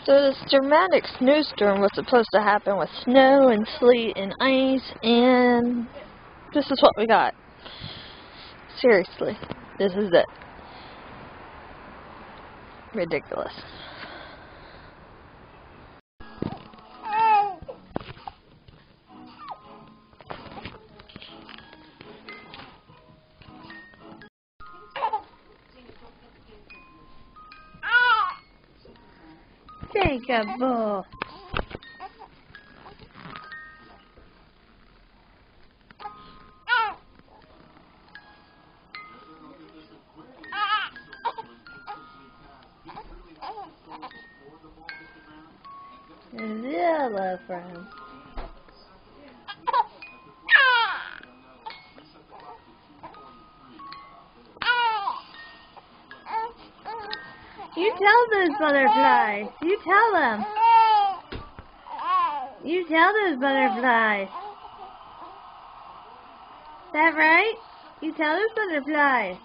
So this dramatic snowstorm was supposed to happen with snow and sleet and ice, and this is what we got. Seriously, this is it. Ridiculous. Peekaboo. Hello, friend. You tell those butterflies. You tell them. You tell those butterflies. Is that right? You tell those butterflies.